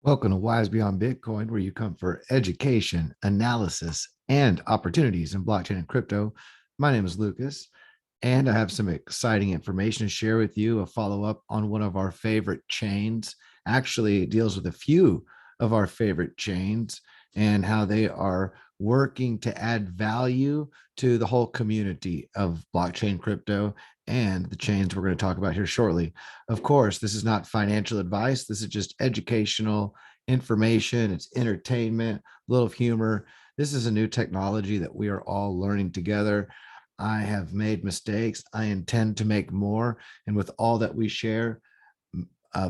Welcome to Wise Beyond Bitcoin, where you come for education, analysis, and opportunities in blockchain and crypto. My name is Lucas, and I have some exciting information to share with you. A follow up on one of our favorite chains. Actually, it deals with a few of our favorite chains and how they are working to add value to the whole community of blockchain, crypto, and the chains we're going to talk about here shortly. Of course, this is not financial advice. This is just educational information. It's entertainment, a little humor. This is a new technology that we are all learning together. I have made mistakes. I intend to make more. And with all that we share,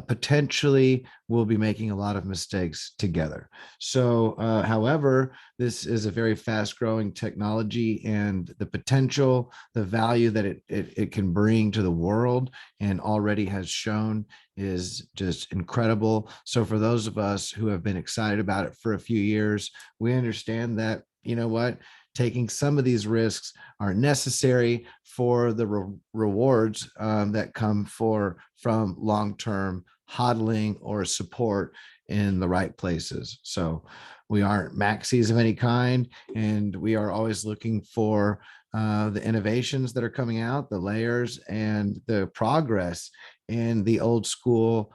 potentially we'll be making a lot of mistakes together. So, however, this is a very fast growing technology, and the potential, the value that it can bring to the world and already has shown is just incredible. So for those of us who have been excited about it for a few years, we understand that, you know what, taking some of these risks are necessary for the rewards that come from long-term hodling or support in the right places. So we aren't maxis of any kind, and we are always looking for the innovations that are coming out, the layers and the progress in the old school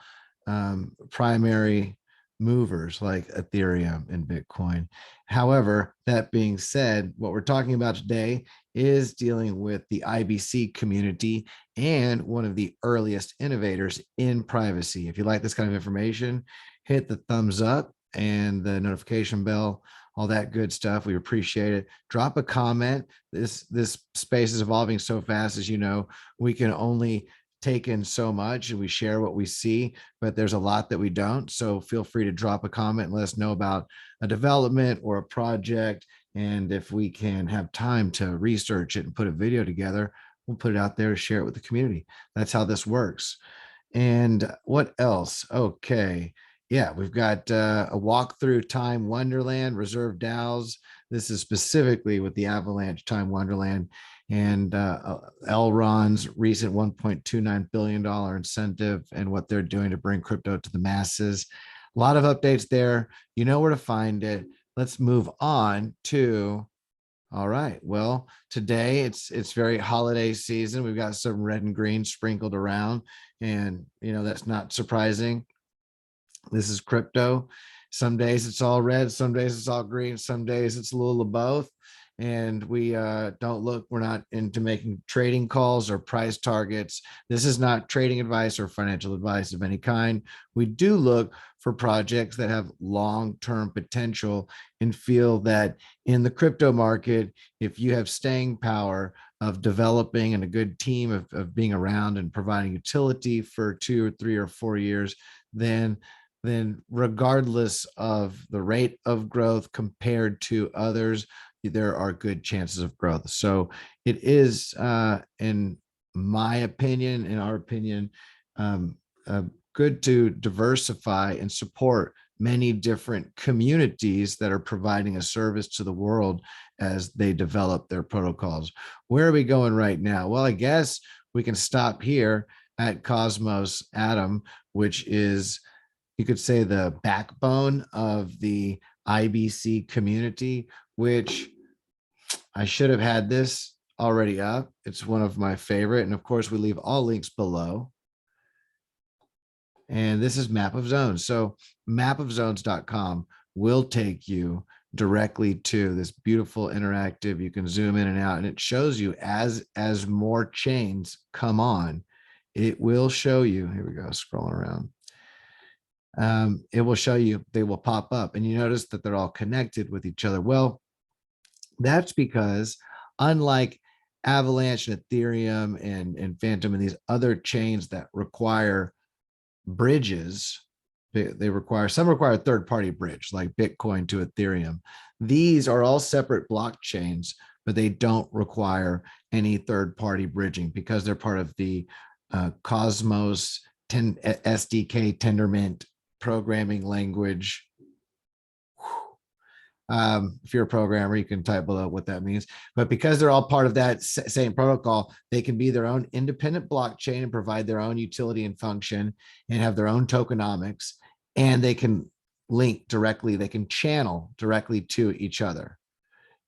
primary movers like Ethereum and Bitcoin. However, that being said, what we're talking about today is dealing with the IBC community and one of the earliest innovators in privacy. If you like this kind of information, hit the thumbs up and the notification bell, all that good stuff. We appreciate it. Drop a comment. This space is evolving so fast, as you know, we can only take in so much and we share what we see, but there's a lot that we don't. So feel free to drop a comment and let us know about a development or a project. And if we can have time to research it and put a video together, we'll put it out there to share it with the community. That's how this works. And what else? Okay. Yeah, we've got a walkthrough Time Wonderland, Reserve DAOs. This is specifically with the Avalanche Time Wonderland and Elron's recent $1.29 billion incentive and what they're doing to bring crypto to the masses. A lot of updates there. You know where to find it. Let's move on to, all right. Well, today it's very holiday season. We've got some red and green sprinkled around, and you know that's not surprising. This is crypto. Some days it's all red, some days it's all green, some days it's a little of both. And we we're not into making trading calls or price targets. This is not trading advice or financial advice of any kind. We do look for projects that have long-term potential and feel that in the crypto market, if you have staying power of developing and a good team of being around and providing utility for 2 or 3 or 4 years, then regardless of the rate of growth compared to others, there are good chances of growth. So it is, in my opinion, in our opinion, good to diversify and support many different communities that are providing a service to the world as they develop their protocols. Where are we going right now? Well, I guess we can stop here at Cosmos Atom, which is, you could say, the backbone of the IBC community, which I should have had this already up. It's one of my favorite. And of course, we leave all links below. And this is Map of Zones. So mapofzones.com will take you directly to this beautiful interactive. You can zoom in and out, and it shows you as more chains come on, it will show you. Here we go, scrolling around. It will show you, they will pop up, and you notice that they're all connected with each other. Well, that's because unlike Avalanche and Ethereum and Phantom and these other chains that require bridges, some require a third-party bridge like Bitcoin to Ethereum. These are all separate blockchains, but they don't require any third-party bridging because they're part of the Cosmos SDK Tendermint programming language. If you're a programmer, you can type below what that means. But because they're all part of that same protocol, they can be their own independent blockchain and provide their own utility and function and have their own tokenomics. And they can link directly, they can channel directly to each other.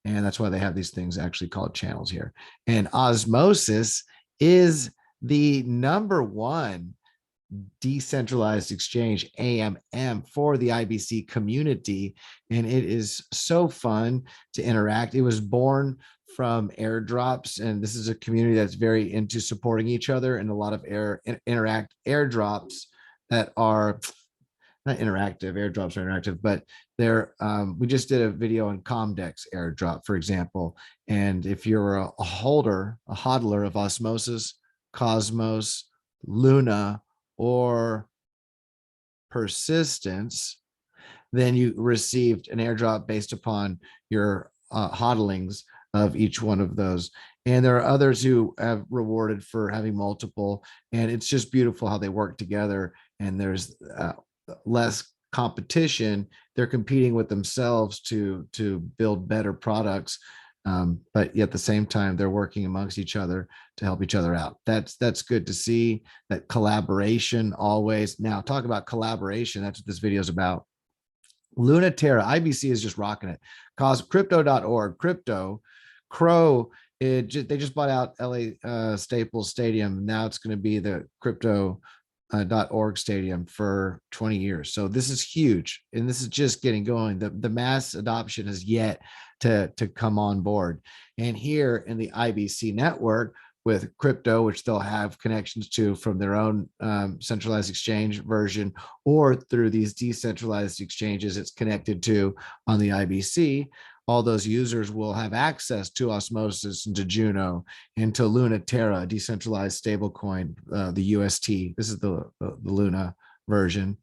And that's why they have these things actually called channels here. And Osmosis is the #1 decentralized exchange, AMM, for the IBC community. And it is so fun to interact. It was born from airdrops, and this is a community that's very into supporting each other, and a lot of airdrops that are not interactive. Airdrops are interactive, but they're we just did a video on Comdex airdrop, for example. And if you're a hodler of Osmosis, Cosmos, Luna, or Persistence, then you received an airdrop based upon your hodlings of each one of those. And there are others who have rewarded for having multiple, and it's just beautiful how they work together. And there's less competition. They're competing with themselves to build better products, but yet at the same time they're working amongst each other to help each other out. That's good to see, that collaboration always. Now, talk about collaboration. That's what this video is about. Lunaterra, IBC is just rocking it. Crypto.org, Crypto, Crow, they just bought out LA Staples Stadium. Now it's going to be the Crypto.org stadium for 20 years. So this is huge, and this is just getting going. The mass adoption is yet to come on board. And here in the IBC network with crypto, which they'll have connections to from their own centralized exchange version, or through these decentralized exchanges it's connected to on the IBC, all those users will have access to Osmosis and to Juno and to Lunaterra, decentralized stablecoin, the UST. This is the Luna version.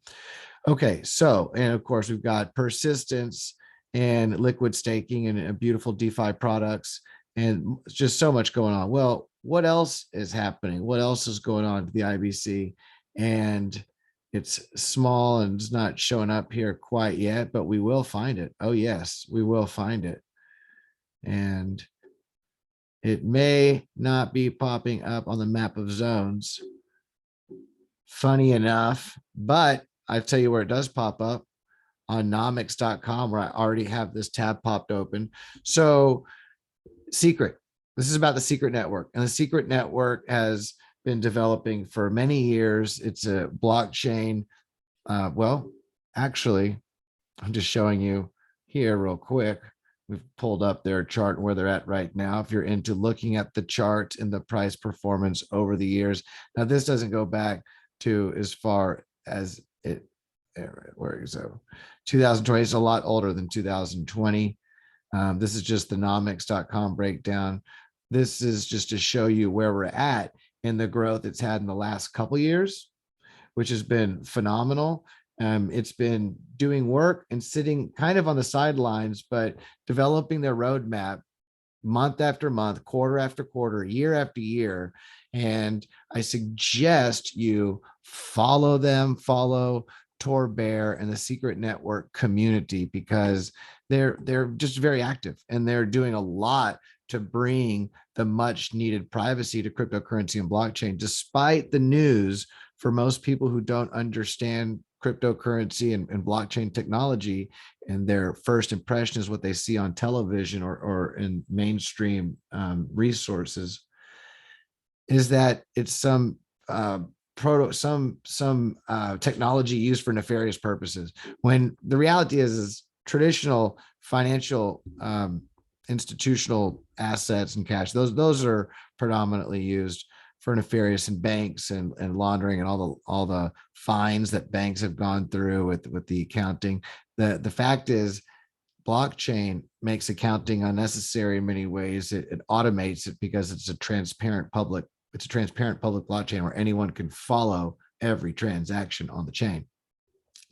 Okay, so, and of course we've got persistence and liquid staking and beautiful DeFi products, and just so much going on. Well, what else is happening? What else is going on to the IBC? And it's small and it's not showing up here quite yet, but we will find it. Oh yes, we will find it. And it may not be popping up on the map of zones, funny enough, but I tell you where it does pop up, on nomics.com, where I already have this tab popped open. So Secret, this is about the Secret network, and the Secret network has been developing for many years. It's a blockchain. Well, actually, I'm just showing you here real quick. We've pulled up their chart and where they're at right now. If you're into looking at the chart and the price performance over the years. Now, this doesn't go back to as far as it, where is it? 2020 is a lot older than 2020. This is just the nomics.com breakdown. This is just to show you where we're at in the growth it's had in the last couple of years, which has been phenomenal. It's been doing work and sitting kind of on the sidelines, but developing their roadmap month after month, quarter after quarter, year after year. And I suggest you follow them, follow Tor Bear and the Secret Network community, because they're just very active, and they're doing a lot to bring the much needed privacy to cryptocurrency and blockchain, despite the news. For most people who don't understand cryptocurrency and blockchain technology, and their first impression is what they see on television or in mainstream resources, is that it's some technology used for nefarious purposes, when the reality is traditional financial institutional assets and cash, those are predominantly used for nefarious, and banks and laundering, and all the fines that banks have gone through with the accounting. The fact is, blockchain makes accounting unnecessary in many ways. It automates it because it's a transparent public blockchain where anyone can follow every transaction on the chain.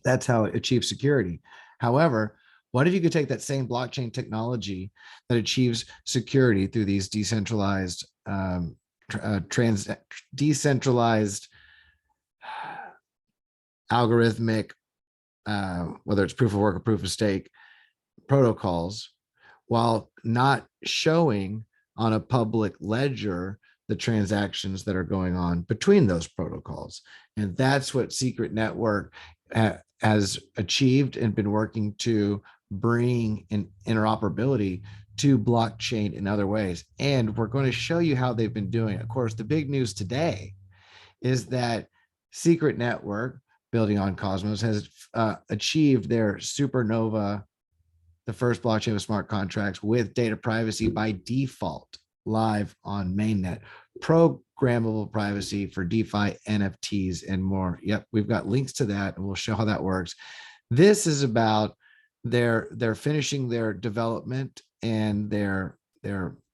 That's how it achieves security. However, what if you could take that same blockchain technology that achieves security through these decentralized decentralized algorithmic, whether it's proof of work or proof of stake protocols, while not showing on a public ledger the transactions that are going on between those protocols. And that's what Secret Network has achieved and been working to bring in interoperability to blockchain in other ways. And we're going to show you how they've been doing it. Of course, the big news today is that Secret Network, building on Cosmos, has achieved their Supernova, the first blockchain with smart contracts with data privacy by default, live on mainnet, programmable privacy for DeFi, NFTs, and more. Yep, we've got links to that, and we'll show how that works. This is about they're finishing their development, and they're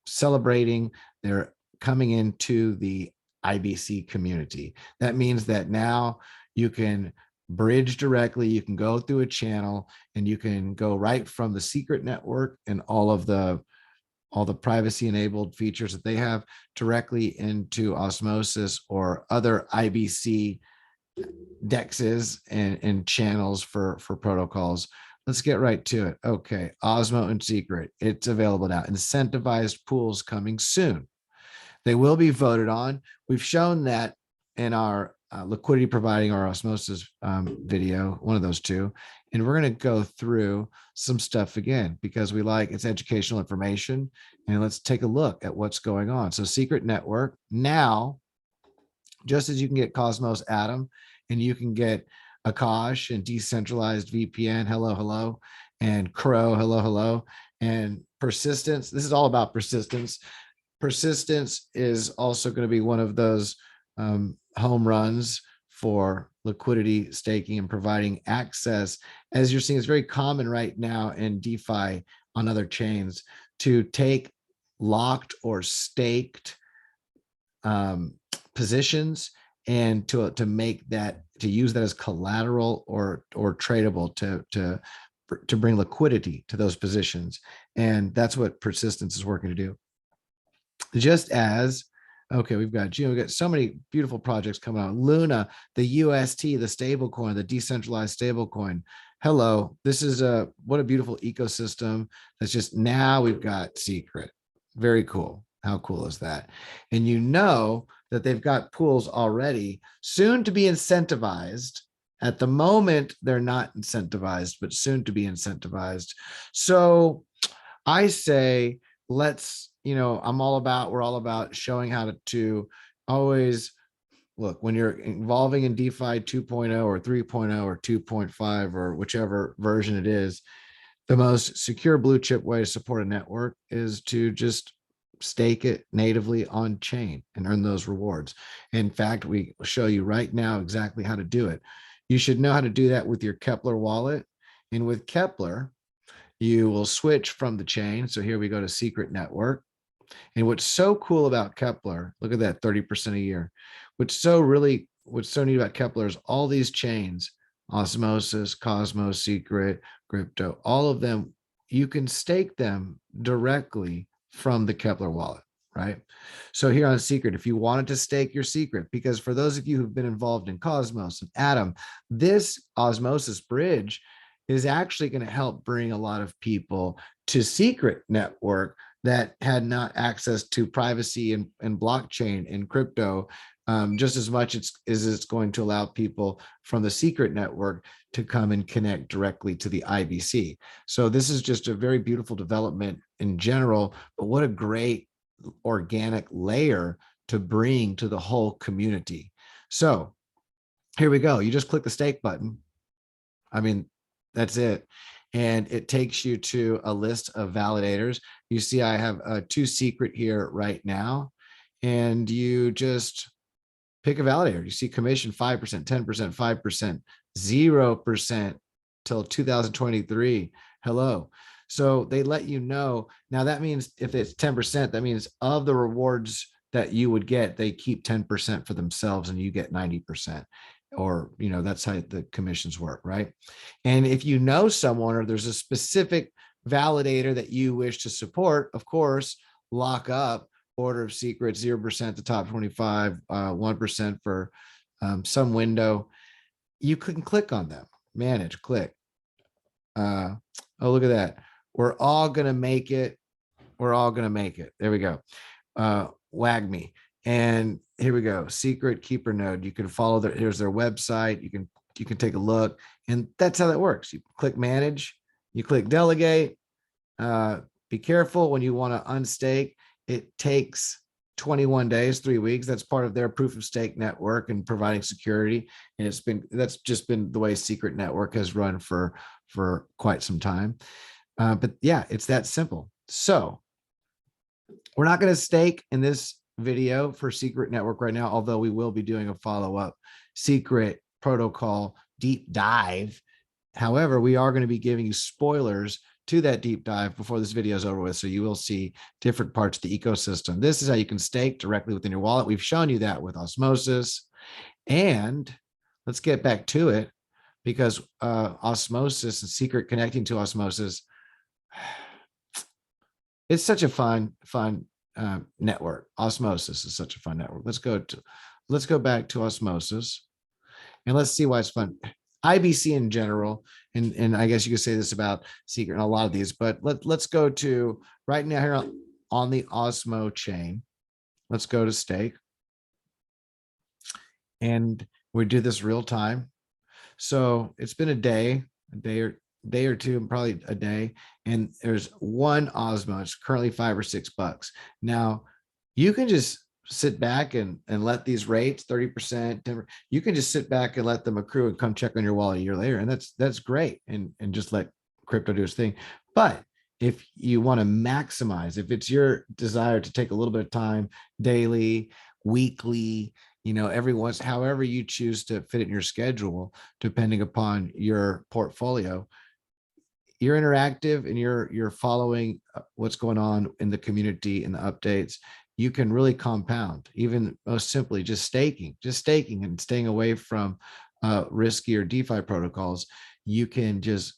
celebrating, they're coming into the IBC community. That means that now you can bridge directly, you can go through a channel, and you can go right from the Secret Network and all the privacy enabled features that they have directly into Osmosis or other IBC dexes and channels for protocols. Let's get right to it. Okay, Osmo and Secret, it's available now. Incentivized pools coming soon. They will be voted on. We've shown that in our liquidity providing our Osmosis video, one of those two. And we're going to go through some stuff again because we like it's educational information. And let's take a look at what's going on. So Secret Network now, just as you can get Cosmos Atom, and you can get Akash and Decentralized VPN, hello, and Crow, hello, and persistence. This is all about persistence. Persistence is also going to be one of those home runs for liquidity staking and providing access. As you're seeing, it's very common right now in DeFi on other chains to take locked or staked positions and to make that, to use that as collateral or tradable to bring liquidity to those positions. And that's what persistence is working to do. Just as, okay, we've got so many beautiful projects coming out. Luna, the UST, the stable coin, the decentralized stable coin. Hello, this is what a beautiful ecosystem. That's just, now we've got Secret. Very cool. How cool is that? And you know that they've got pools already, soon to be incentivized. At the moment, they're not incentivized, but soon to be incentivized. So I say, let's, we're all about showing how to always look, when you're involving in DeFi 2.0 or 3.0 or 2.5 or whichever version it is, the most secure blue chip way to support a network is to just stake it natively on chain and earn those rewards. In fact, we will show you right now exactly how to do it. You should know how to do that with your Keplr wallet. And with Keplr, you will switch from the chain. So here we go to Secret Network. And what's so cool about Keplr, look at that, 30% a year. What's so neat about Keplr is all these chains, Osmosis, Cosmos, Secret, Crypto, all of them, you can stake them directly from the Keplr wallet, right? So here on Secret, if you wanted to stake your Secret, because for those of you who've been involved in Cosmos and Atom, this Osmosis bridge is actually going to help bring a lot of people to Secret Network that had not access to privacy and blockchain and crypto, just as much as it's going to allow people from the Secret Network to come and connect directly to the IBC. So this is just a very beautiful development in general, but what a great organic layer to bring to the whole community. So here we go. You just click the stake button. I mean, that's it. And it takes you to a list of validators. You see, I have 2 Secret here right now, and you just pick a validator. You see commission 5%, 10%, 5%, 0% till 2023. Hello. So they let you know. Now that means if it's 10%, that means of the rewards that you would get, they keep 10% for themselves and you get 90%. Or, that's how the commissions work, right? And if you know someone or there's a specific validator that you wish to support, of course, lock up Order of Secrets, 0% to top 25, 1% for some window. You can click on them, manage, click. Oh, look at that. We're all going to make it. We're all going to make it. There we go. WAGMI. And here we go. Secret Keplr node. You can follow their, here's their website. You can take a look, and that's how that works. You click manage, you click delegate. Be careful when you want to unstake. It takes 21 days, 3 weeks. That's part of their proof of stake network and providing security. And that's just been the way Secret Network has run for quite some time. But yeah, it's that simple. So we're not going to stake in this video for Secret Network right now, although we will be doing a follow-up Secret protocol deep dive. However, we are going to be giving you spoilers to that deep dive before this video is over with. So you will see different parts of the ecosystem. This is how you can stake directly within your wallet. We've shown you that with Osmosis. And let's get back to it, because Osmosis and Secret connecting to Osmosis, it's such a fun network. Osmosis is such a fun network. Let's go back to Osmosis and let's see why it's fun. IBC in general, and I guess you could say this about Secret and a lot of these, but let's go to right now here on the Osmo chain. Let's go to stake, and we do this real time. So it's been a day or two, probably a day, and there's one Osmo. It's currently $5 or $6. Now you can just sit back and let these rates 30%, 10%, you can just sit back and let them accrue and come check on your wallet a year later. And that's great. And just let crypto do its thing. But if you want to maximize, if it's your desire to take a little bit of time daily, weekly, every once, however you choose to fit it in your schedule, depending upon your portfolio, you're interactive and you're following what's going on in the community and the updates, you can really compound, even most simply just staking and staying away from riskier DeFi protocols. You can just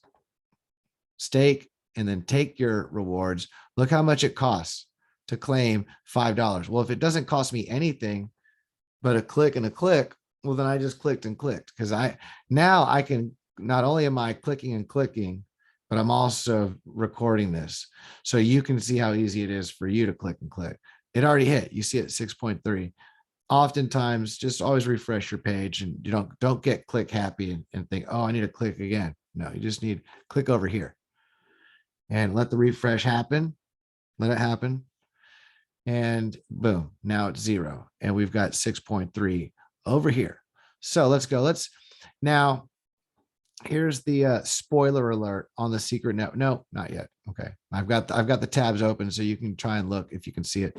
stake and then take your rewards. Look how much it costs to claim $5. Well, if it doesn't cost me anything but a click and a click, well, then I just clicked and clicked, because now I can, not only am I clicking and clicking, but I'm also recording this. So you can see how easy it is for you to click and click. It already hit. You see it 6.3. Oftentimes, just always refresh your page, and you don't get click happy and think, oh, I need to click again. No, you just need click over here and let the refresh happen. Let it happen. And boom, now it's 0. And we've got 6.3 over here. So let's go. Now, here's the spoiler alert on the Secret Network. No, not yet. Okay. I've got the tabs open so you can try and look if you can see it.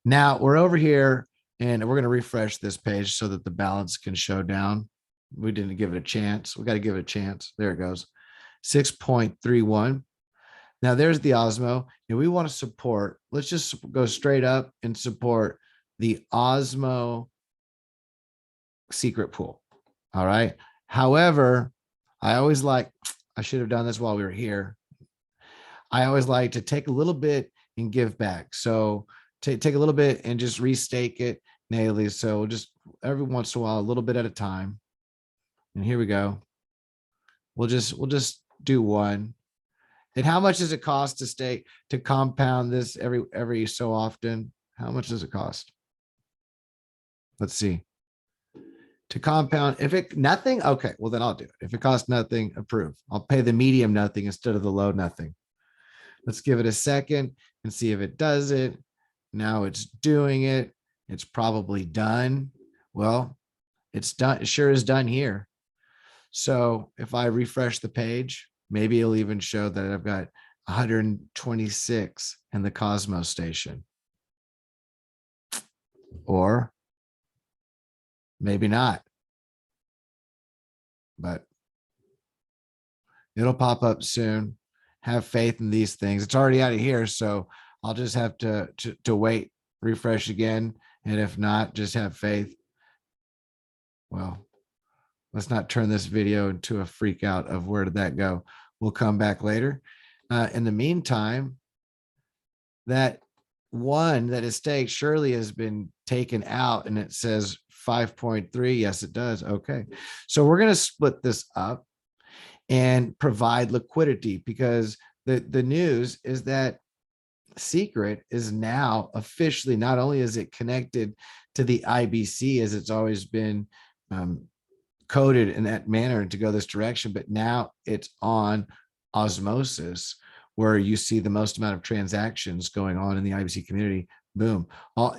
Now we're over here and we're going to refresh this page so that the balance can show down. We didn't give it a chance. We got to give it a chance. There it goes. 6.31. Now there's the Osmo, and we want to support, let's just go straight up and support the Osmo secret pool. All right. However, I should have done this while we were here. I always like to take a little bit and give back. So take a little bit and just restake it natively. So just every once in a while, a little bit at a time. And here we go. We'll just do one. And how much does it cost to compound this every so often? How much does it cost? Let's see. To compound, if it nothing, okay, well then I'll do it. If it costs nothing, approve. I'll pay the medium nothing instead of the low nothing. Let's give it a second and see if it does it. Now it's doing it. It's probably done. Well, it's done. It sure is done here. So if I refresh the page, maybe it'll even show that I've got 126 in the Cosmos station. Or maybe not, but it'll pop up soon. Have faith in these things. It's already out of here, so I'll just have to wait, refresh again, and if not, just have faith. Well, let's not turn this video into a freak out of where did that go. We'll come back later. In the meantime, that one that is staked surely has been taken out, and it says 5.3. Yes, it does. Okay. So we're going to split this up and provide liquidity, because the news is that Secret is now officially, not only is it connected to the IBC as it's always been coded in that manner and to go this direction. But now it's on Osmosis, where you see the most amount of transactions going on in the IBC community. Boom.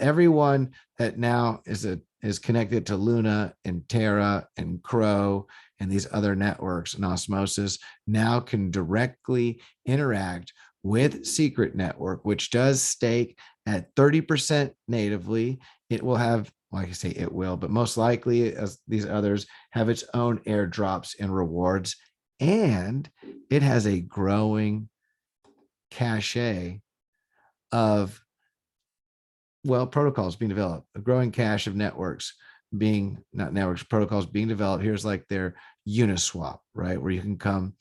Everyone that now is connected to Luna and Terra and Crow and these other networks and Osmosis now can directly interact with Secret Network, which does stake at 30% natively. It will have, like I say, it will, but most likely, as these others, have its own airdrops and rewards. And it has a growing cache of, well, protocols being developed, a growing cache of networks being, not networks, protocols being developed. Here's like their Uniswap, right? Where you can come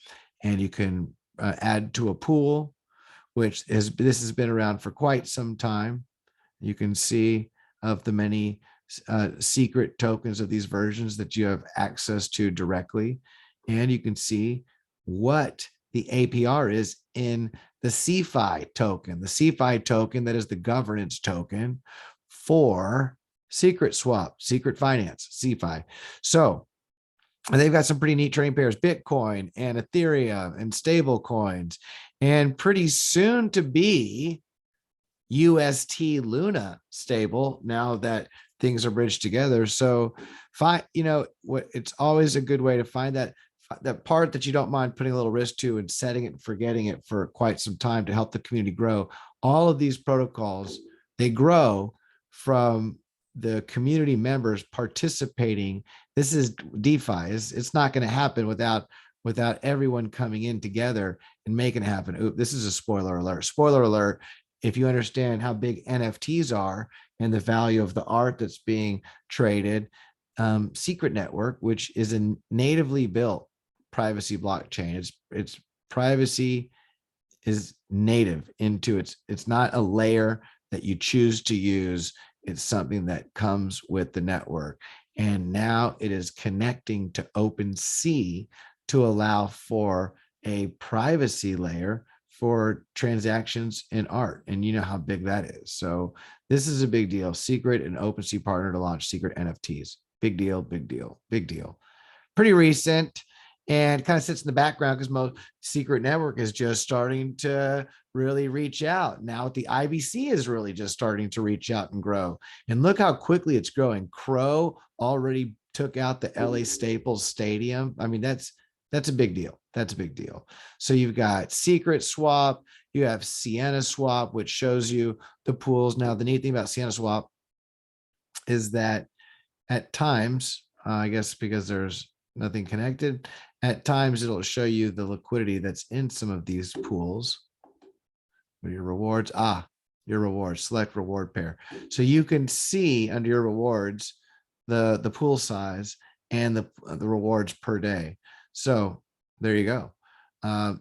and you can add to a pool, which this has been around for quite some time. You can see of the many secret tokens of these versions that you have access to directly. And you can see what the APR is in the CeFi token, that is the governance token for Secret Swap, Secret Finance, CeFi. So they've got some pretty neat trading pairs, Bitcoin and Ethereum and stable coins, and pretty soon to be UST Luna stable now that things are bridged together. So it's always a good way to find that part that you don't mind putting a little risk to and setting it and forgetting it for quite some time to help the community grow. All of these protocols, they grow from the community members participating. This is DeFi. It's not going to happen without everyone coming in together and making it happen. Ooh, this is a spoiler alert. Spoiler alert. If you understand how big NFTs are and the value of the art that's being traded, Secret Network, which is a natively built privacy blockchain, its privacy is native into it's not a layer that you choose to use. It's something that comes with the network. And now it is connecting to OpenSea to allow for a privacy layer for transactions in art. And you know how big that is. So this is a big deal. Secret and OpenSea partner to launch Secret NFTs. Big deal, big deal, big deal. Pretty recent and kind of sits in the background because most Secret Network is just starting to really reach out. Now the IBC is really just starting to reach out and grow. And look how quickly it's growing. Crow already took out the LA Staples Stadium. I mean, that's a big deal. That's a big deal. So you've got Secret Swap, you have Sienna Swap, which shows you the pools. Now, the neat thing about Sienna Swap is that at times, I guess because there's nothing connected, at times it'll show you the liquidity that's in some of these pools. Your rewards, your rewards, select reward pair. So you can see under your rewards, the pool size and the rewards per day. So there you go.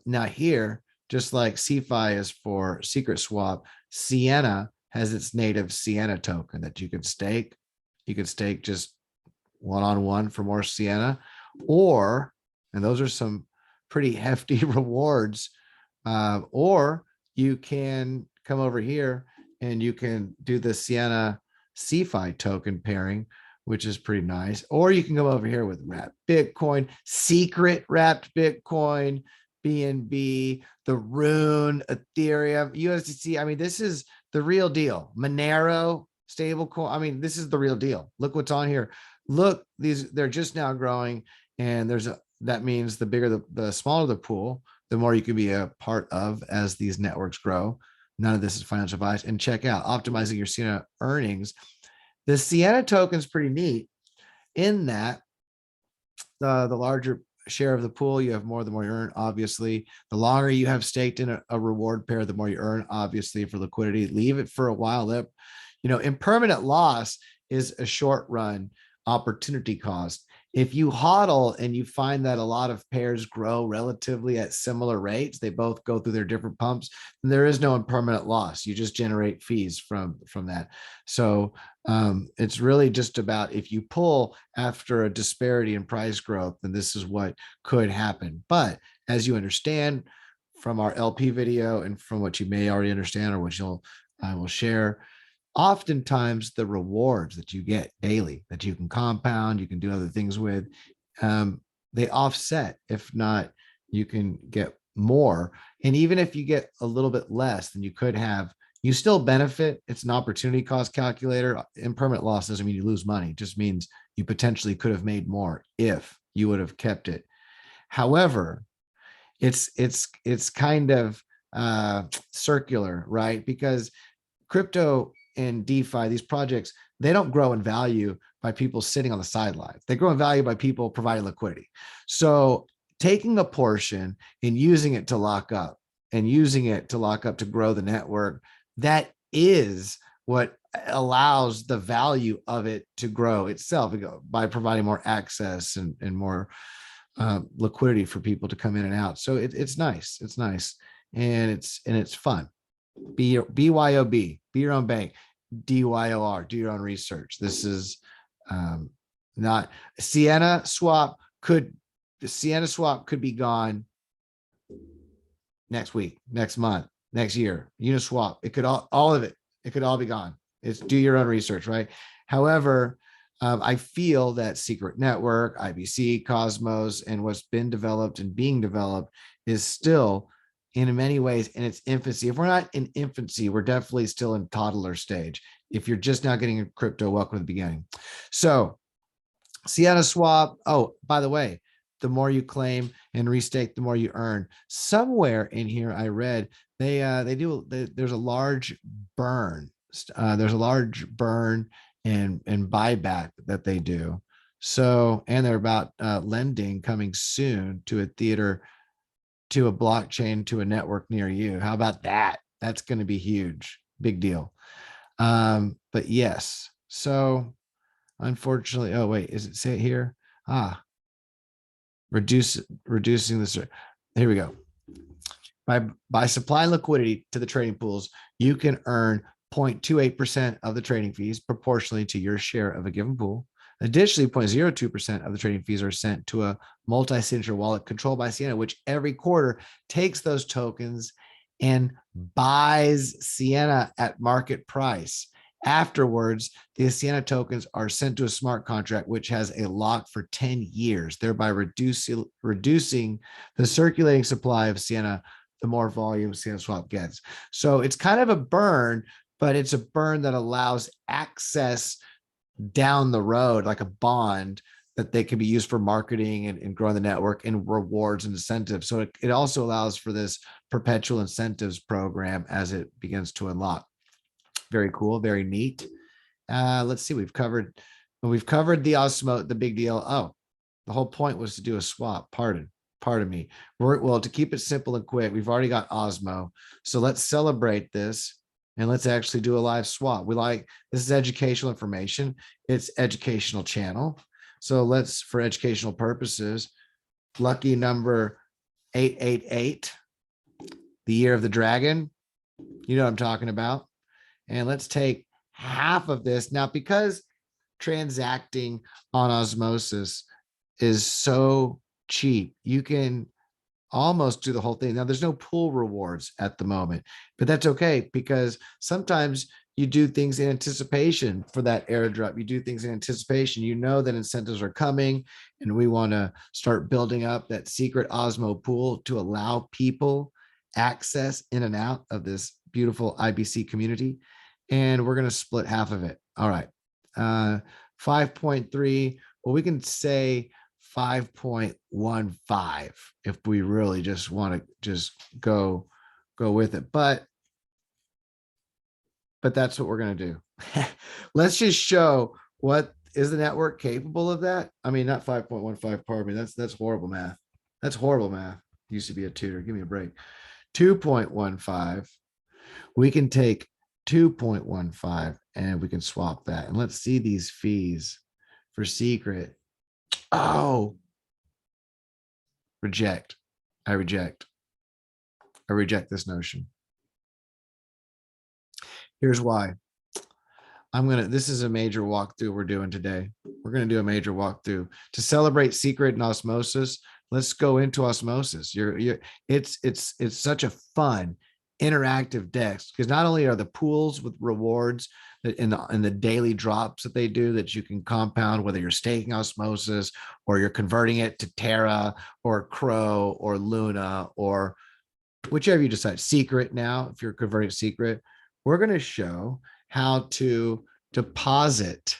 Now here, just like CeFi is for Secret Swap, Sienna has its native Sienna token that you can stake. You can stake just one-on-one for more Sienna, and those are some pretty hefty rewards, or you can come over here and you can do the Sienna CeFi token pairing, which is pretty nice. Or you can go over here with wrapped Bitcoin, secret wrapped Bitcoin, BNB, the Rune, Ethereum, USDC. I mean, this is the real deal. Monero, stablecoin. I mean, this is the real deal. Look what's on here. Look, they're just now growing, and that means the bigger the smaller the pool, the more you can be a part of as these networks grow. None of this is financial advice. And check out optimizing your Sienna earnings. The Sienna token is pretty neat in that the larger share of the pool you have, the more you earn, obviously. The longer you have staked in a reward pair, the more you earn, obviously, for liquidity. Leave it for a while. Impermanent loss is a short run opportunity cost. If you hodl and you find that a lot of pairs grow relatively at similar rates, they both go through their different pumps, and there is no impermanent loss. You just generate fees from that. So it's really just about, if you pull after a disparity in price growth, then this is what could happen. But as you understand from our LP video and from what you may already understand, or what I will share, oftentimes the rewards that you get daily that you can compound, you can do other things with, they offset. If not, you can get more. And even if you get a little bit less than you could have, you still benefit. It's an opportunity cost calculator. Impermanent loss doesn't mean you lose money. It just means you potentially could have made more if you would have kept it. However, it's kind of circular, right? Because crypto and DeFi, these projects, they don't grow in value by people sitting on the sidelines. They grow in value by people providing liquidity. So taking a portion and using it to lock up to grow the network, that is what allows the value of it to grow itself by providing more access and more liquidity for people to come in and out. So it's nice. It's nice. And it's fun. BYOB, be your own bank. DYOR, do your own research. This is not Sienna swap could be gone next week, next month, next year. Uniswap, it could all of it. It could all be gone. It's do your own research, right? However, I feel that Secret Network, IBC, Cosmos, and what's been developed and being developed is still in many ways in its infancy. If we're not in infancy, we're definitely still in toddler stage. If you're just now getting into crypto, welcome to the beginning. So Sienna swap. Oh, by the way, the more you claim and restake, the more you earn. Somewhere in here, I read there's a large burn. There's a large burn and buyback that they do. So, and they're about lending coming soon to a theater, to a blockchain, to a network near you. How about that? That's going to be huge. Big deal. But yes. So unfortunately, oh wait, is it say it here? Reducing this. Here we go. By supplying liquidity to the trading pools, you can earn 0.28% of the trading fees proportionally to your share of a given pool. Additionally, 0.02% of the trading fees are sent to a multi-signature wallet controlled by Sienna, which every quarter takes those tokens and buys Sienna at market price. Afterwards, the Sienna tokens are sent to a smart contract, which has a lock for 10 years, thereby reducing the circulating supply of Sienna the more volume Sienna Swap gets. So it's kind of a burn, but it's a burn that allows access down the road, like a bond that they can be used for marketing and growing the network and rewards and incentives. So it also allows for this perpetual incentives program as it begins to unlock. Very cool, very neat. Let's see, we've covered the Osmo, the big deal. Oh, the whole point was to do a swap. Pardon me. Well, to keep it simple and quick, we've already got Osmo. So let's celebrate this and let's actually do a live swap. This is educational information. It's educational channel. So let's, for educational purposes, lucky number 888, the year of the dragon. You know what I'm talking about. And let's take half of this. Now, because transacting on Osmosis is so cheap, you can almost do the whole thing. Now, there's no pool rewards at the moment, but that's okay, because sometimes you do things in anticipation for that airdrop. You do things in anticipation. You know that incentives are coming, and we want to start building up that secret Osmo pool to allow people access in and out of this beautiful IBC community. And we're going to split half of it. All right. 5.3. Well, we can say 5.15 if we really just want to just go with it. But that's what we're going to do. Let's just show what is the network capable of that. I mean, not 5.15, pardon me. That's horrible math. That's horrible math. Used to be a tutor. Give me a break. 2.15. We can take 2.15 and we can swap that. And let's see these fees for secret. Oh, reject. I reject this notion. Here's why. This is a major walkthrough we're doing today. We're going to do a major walkthrough to celebrate secret and osmosis. Let's go into osmosis. It's such a fun, interactive decks, because not only are the pools with rewards in the daily drops that they do that you can compound, whether you're staking Osmosis or you're converting it to Terra or Crow or Luna or whichever you decide, Secret. Now if you're converting Secret, we're going to show how to deposit.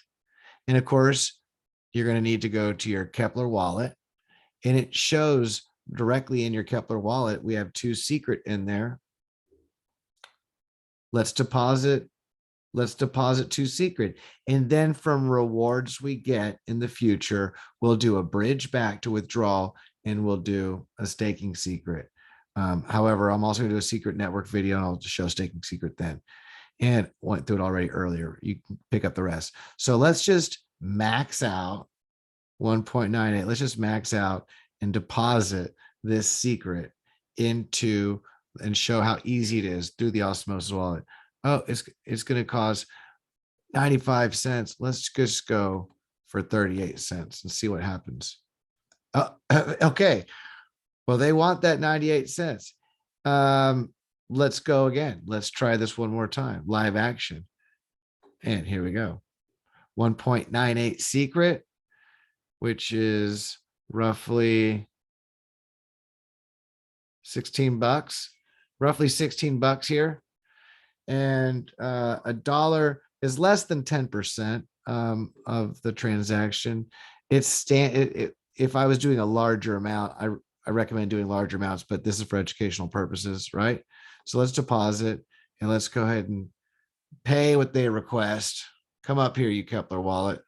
And of course, you're going to need to go to your Keplr wallet, and it shows directly in your Keplr wallet. We have 2 Secret in there. Let's deposit 2 Secret. And then from rewards we get in the future, we'll do a bridge back to withdrawal, and we'll do a staking Secret. However, I'm also going to do a Secret network video, and I'll just show staking Secret then. And went through it already earlier. You can pick up the rest. So let's just max out 1.98. Let's just max out and deposit this Secret into and show how easy it is through the Osmosis wallet. Oh, it's going to cost 95 cents. Let's just go for 38 cents and see what happens. Okay. Well, they want that 98 cents. Let's go again. Let's try this one more time. Live action. And here we go. 1.98 Secret, which is roughly 16 bucks, roughly 16 bucks here. And $1 is less than 10% of the transaction. If I was doing a larger amount, I recommend doing larger amounts, but this is for educational purposes, right? So let's deposit, and let's go ahead and pay what they request. Come up here, you Keplr wallet.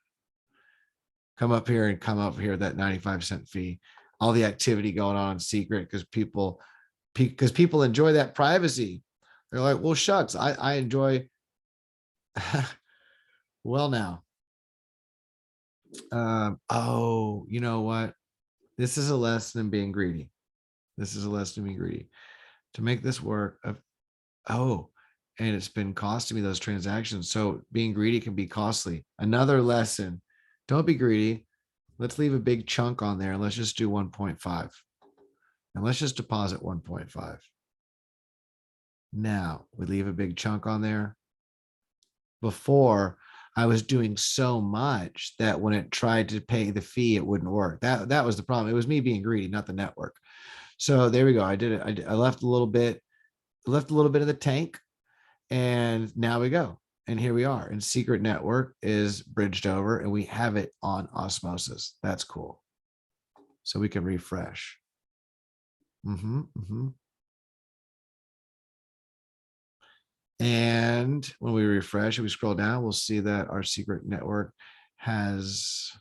Come up here and come up here, that 95-cent fee. All the activity going on in Secret because people enjoy that privacy. They're like, well, shucks, I enjoy. Well, now. Oh, you know what? This is a lesson in being greedy. This is a lesson in being greedy. To make this work, and it's been costing me those transactions. So being greedy can be costly. Another lesson, don't be greedy. Let's leave a big chunk on there, and let's just do 1.5. And let's just deposit 1.5. Now we leave a big chunk on there. Before, I was doing so much that when it tried to pay the fee, it wouldn't work. That was the problem. It was me being greedy, not the network. So there we go. I did it. I left a little bit of the tank, and now we go. And here we are. And Secret Network is bridged over, and we have it on Osmosis. That's cool. So we can refresh. And when we refresh, if we scroll down, we'll see that our Secret Network has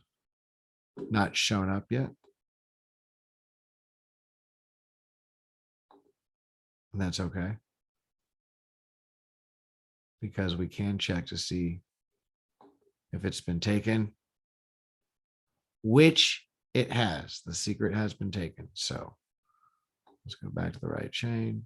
not shown up yet. And that's okay, because we can check to see if it's been taken, which it has. The Secret has been taken. So let's go back to the right chain.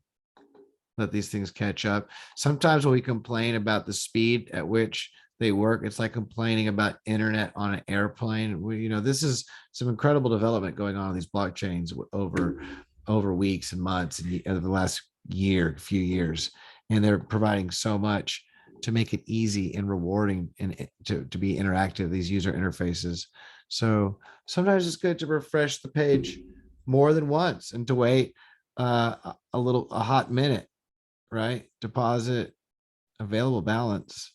Let these things catch up. Sometimes when we complain about the speed at which they work, it's like complaining about internet on an airplane. This is some incredible development going on these blockchains over weeks and months and the last few years, and they're providing so much to make it easy and rewarding and to be interactive, these user interfaces. So sometimes it's good to refresh the page more than once and to wait a hot minute, right? Deposit, available balance.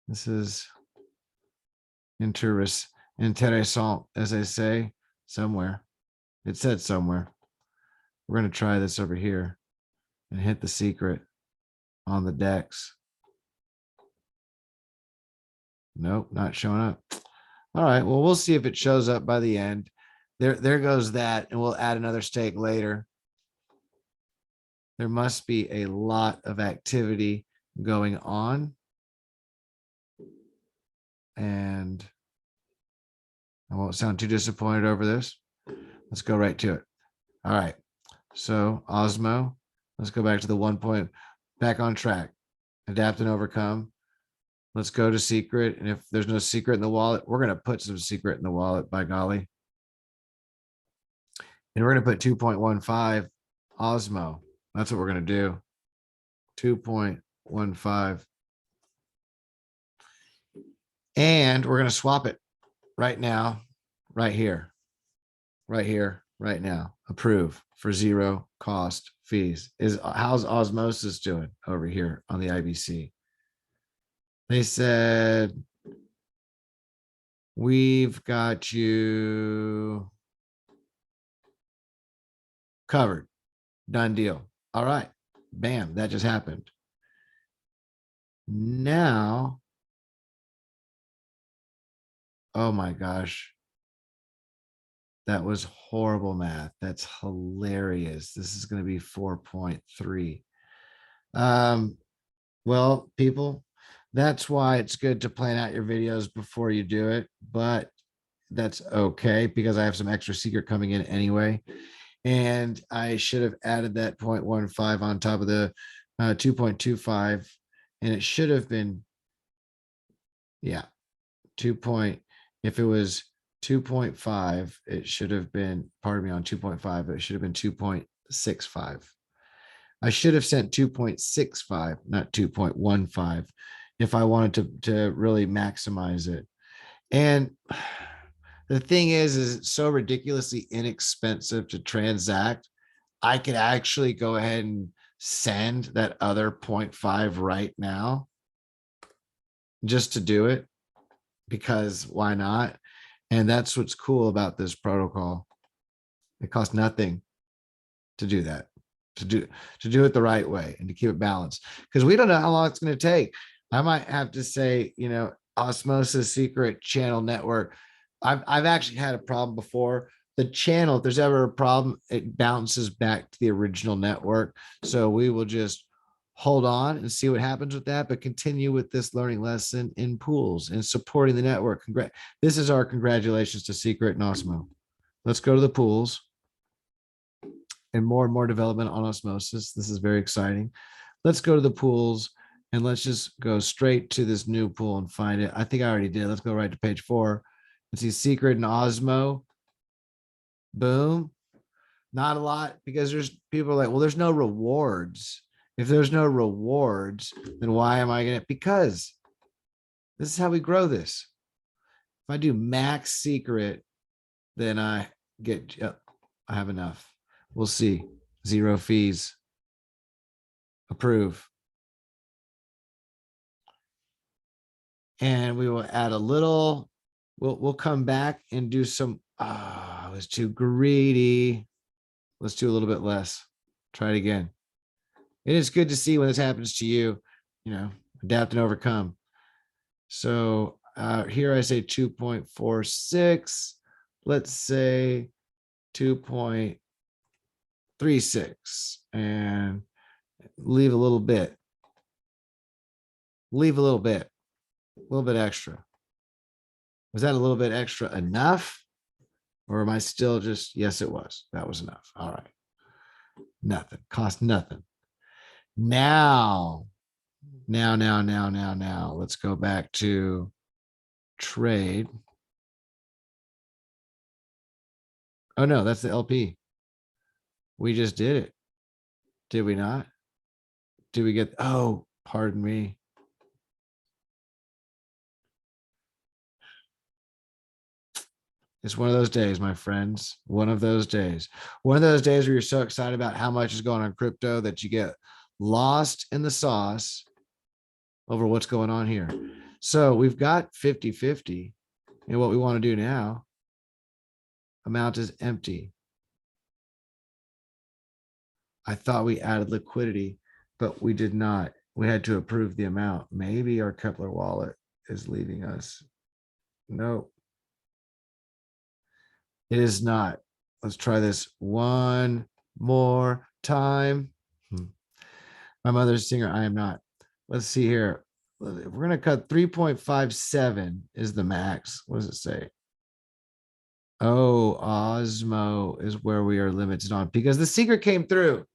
This is interessant, as I say, somewhere. It said somewhere. We're going to try this over here and hit the Secret on the DEX. Nope, not showing up. All right, well, we'll see if it shows up by the end. There goes that, and we'll add another stake later. There must be a lot of activity going on. And I won't sound too disappointed over this. Let's go right to it. All right. So Osmo, let's go back to the 1 point, back on track. Adapt and overcome. Let's go to Secret. And if there's no Secret in the wallet, we're going to put some Secret in the wallet, by golly. And we're going to put 2.15 Osmo. That's what we're going to do. 2.15. And we're going to swap it right now, right here, right now. Approve for zero cost fees. How's Osmosis doing over here on the IBC? They said, we've got you covered. Done deal. All right. Bam. That just happened. Now, oh my gosh. That was horrible math. That's hilarious. This is going to be 4.3. Well, people, that's why it's good to plan out your videos before you do it, but that's okay because I have some extra secret coming in anyway. And I should have added that 0.15 on top of the 2.25, and it should have been, yeah, 2. If it was 2.5, it should have been, pardon me, on 2.5, it should have been 2.65. I should have sent 2.65, not 2.15, if I wanted to really maximize it. And the thing is it's so ridiculously inexpensive to transact. I could actually go ahead and send that other 0.5 right now just to do it, because why not? And that's what's cool about this protocol. It costs nothing to do that, to do it the right way and to keep it balanced, because we don't know how long it's going to take. I might have to say, Osmosis Secret channel network. I've actually had a problem before. The channel, if there's ever a problem, it bounces back to the original network. So we will just hold on and see what happens with that, but continue with this learning lesson in pools and supporting the network. This is our congratulations to Secret and Osmo. Let's go to the pools and more development on Osmosis. This is very exciting. Let's go to the pools and let's just go straight to this new pool and find it. I think I already did. Let's go right to page 4 and see Secret and Osmo. Boom. Not a lot, because there's people are like, well, there's no rewards. If there's no rewards, then why am I going to? Because this is how we grow this. If I do max secret, then I get, I have enough. We'll see. 0 fees. Approve. And we will add a little. We'll come back and do some. I was too greedy. Let's do a little bit less. Try it again. It is good to see when this happens to you, adapt and overcome. So here I say 2.46. Let's say 2.36 and leave a little bit. Leave a little bit extra. Was that a little bit extra enough? Or am I still just, yes, it was. That was enough. All right. Nothing. Cost nothing. Now, let's go back to trade. Oh, no, that's the LP. We just did it. Did we not? Did we get, oh, pardon me. It's one of those days, my friends. One of those days. One of those days where you're so excited about how much is going on crypto that you get lost in the sauce over what's going on here. So we've got 50-50. And what we want to do now, amount is empty. I thought we added liquidity, but we did not. We had to approve the amount. Maybe our Keplr wallet is leaving us. Nope. It is not. Let's try this one more time. My mother's a singer. I am not. Let's see here. We're going to cut 3.57 is the max. What does it say? Oh, Osmo is where we are limited on because the secret came through.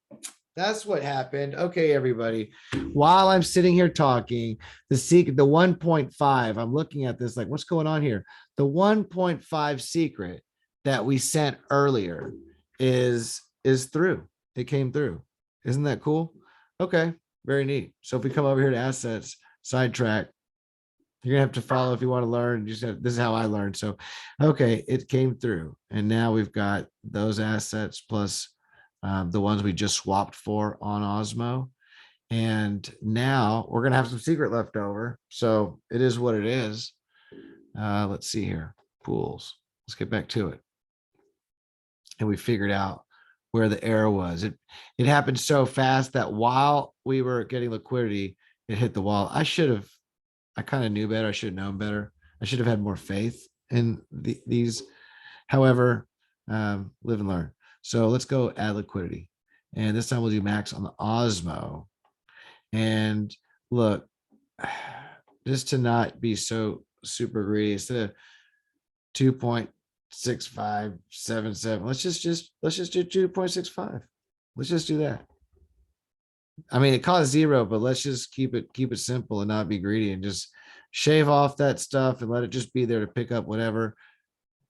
That's what happened. Okay, everybody. While I'm sitting here talking, the secret, the 1.5, I'm looking at this like, what's going on here? The 1.5 secret that we sent earlier is through. it came through. Isn't that cool? Okay, very neat. So if we come over here to assets, sidetrack, you're gonna have to follow if you want to learn. This is how I learned. So, okay, it came through, and now we've got those assets plus the ones we just swapped for on Osmo, and now we're gonna have some secret left over. So it is what it is. Let's see here, pools. Let's get back to it, and we figured out where the error was. It happened so fast that while we were getting liquidity, it hit the wall. I kind of knew better. I should have known better. I should have had more faith in these. However, live and learn. So let's go add liquidity. And this time we'll do max on the Osmo. And look, just to not be so super greedy, instead of 2.6577, let's just do 2.65. Let's just do that. I mean, it costs 0, but let's just keep it simple and not be greedy and just shave off that stuff and let it just be there to pick up whatever.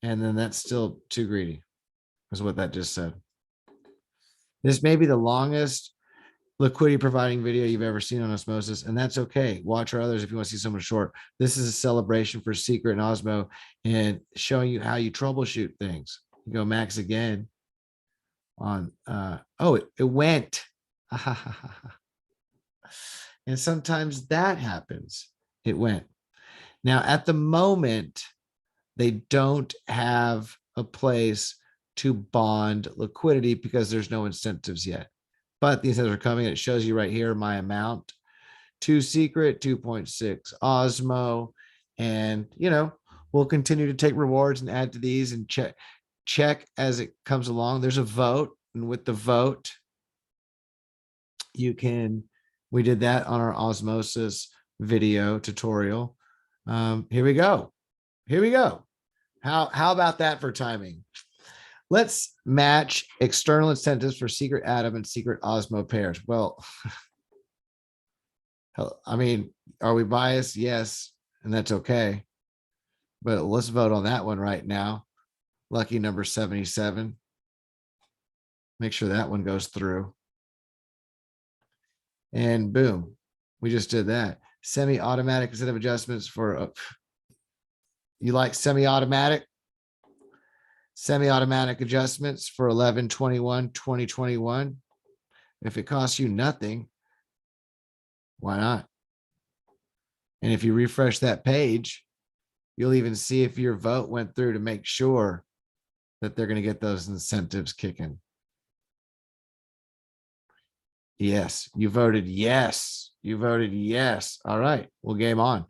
And then that's still too greedy, is what that just said. This may be the longest liquidity providing video you've ever seen on Osmosis, and that's okay. Watch our others if you want to see someone short. This is a celebration for Secret and Osmo and showing you how you troubleshoot things. You go max again on, it went. And sometimes that happens. It went. Now, at the moment, they don't have a place to bond liquidity because there's no incentives yet. But the incentives are coming, and it shows you right here my amount. 2 Secret, 2.6 Osmo. And, we'll continue to take rewards and add to these and check as it comes along. There's a vote. And with the vote, we did that on our Osmosis video tutorial. Here we go. How about that for timing? Let's match external incentives for Secret Atom and Secret Osmo pairs. Well, I mean, are we biased? Yes, and that's okay. But let's vote on that one right now. Lucky number 77. Make sure that one goes through. And boom, we just did that. Semi-automatic incentive adjustments for, you like semi-automatic? Semi-automatic adjustments for 11/21/2021. If it costs you nothing, why not? And if you refresh that page, you'll even see if your vote went through to make sure that they're going to get those incentives kicking. Yes, you voted yes. You voted yes. All right, well, game on.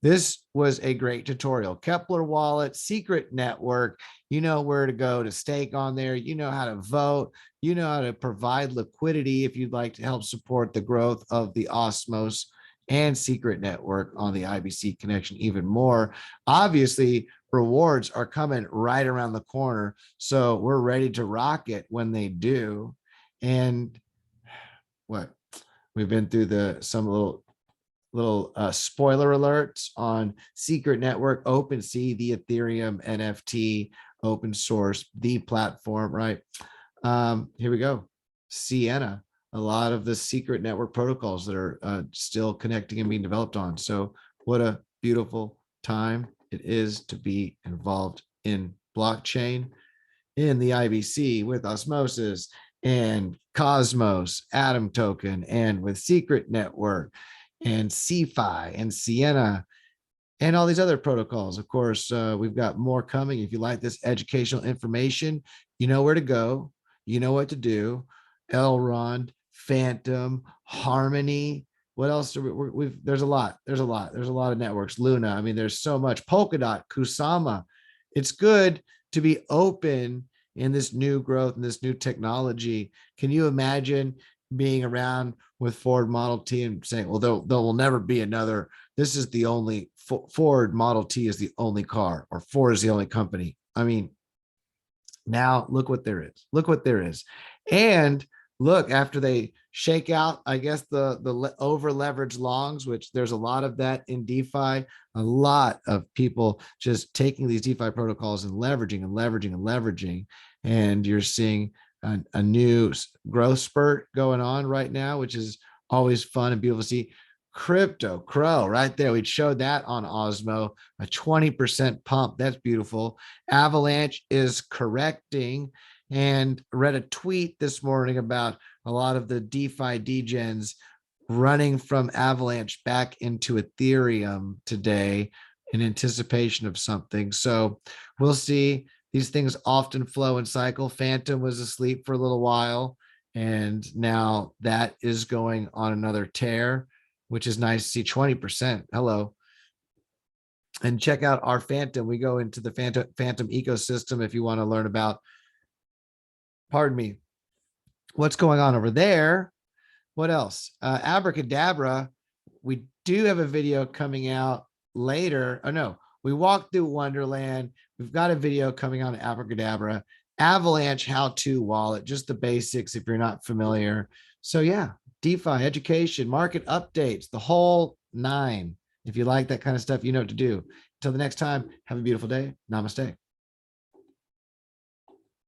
This was a great tutorial. Keplr wallet, secret network. You know where to go to stake on there. You know how to vote. You know how to provide liquidity if you'd like to help support the growth of the Osmos and secret network on the IBC connection even more. Obviously, rewards are coming right around the corner. So we're ready to rock it when they do. And what? We've been through some little spoiler alerts on secret network, OpenSea, the Ethereum NFT, open source, the platform, right? Here we go. Sienna, a lot of the secret network protocols that are still connecting and being developed on. So what a beautiful time it is to be involved in blockchain, in the IBC with Osmosis and Cosmos, Atom Token, and with Secret Network and CeFi and Sienna and all these other protocols. Of course, we've got more coming. If you like this educational information, you know where to go. You know what to do. Elrond, Phantom, Harmony. What else? There's a lot. There's a lot of networks. Luna. I mean, there's so much. Polkadot, Kusama. It's good to be open in this new growth and this new technology. Can you imagine being around with Ford Model T and saying, well, there will never be another. This is the only Ford Model T is the only car, or Ford is the only company. I mean, now look what there is. Look what there is. And look, after they shake out, I guess, the over leveraged longs, which there's a lot of that in DeFi, a lot of people just taking these DeFi protocols and leveraging and leveraging and leveraging. And you're seeing a new growth spurt going on right now, which is always fun and beautiful to see. Crypto Crow right there. We showed that on Osmo, a 20% pump. That's beautiful. Avalanche is correcting, and read a tweet this morning about a lot of the DeFi degens running from Avalanche back into Ethereum today in anticipation of something. So we'll see. These things often flow and cycle. Phantom was asleep for a little while, and now that is going on another tear, which is nice to see. 20%. Hello. And check out our Phantom. We go into the Phantom ecosystem if you want to learn about, pardon me, what's going on over there. What else? Abracadabra. We do have a video coming out later. Oh no, we walked through Wonderland. We've got a video coming on Abracadabra. Avalanche how-to wallet, just the basics if you're not familiar. So yeah, DeFi, education, market updates, the whole nine. If you like that kind of stuff, you know what to do. Until the next time, have a beautiful day. Namaste.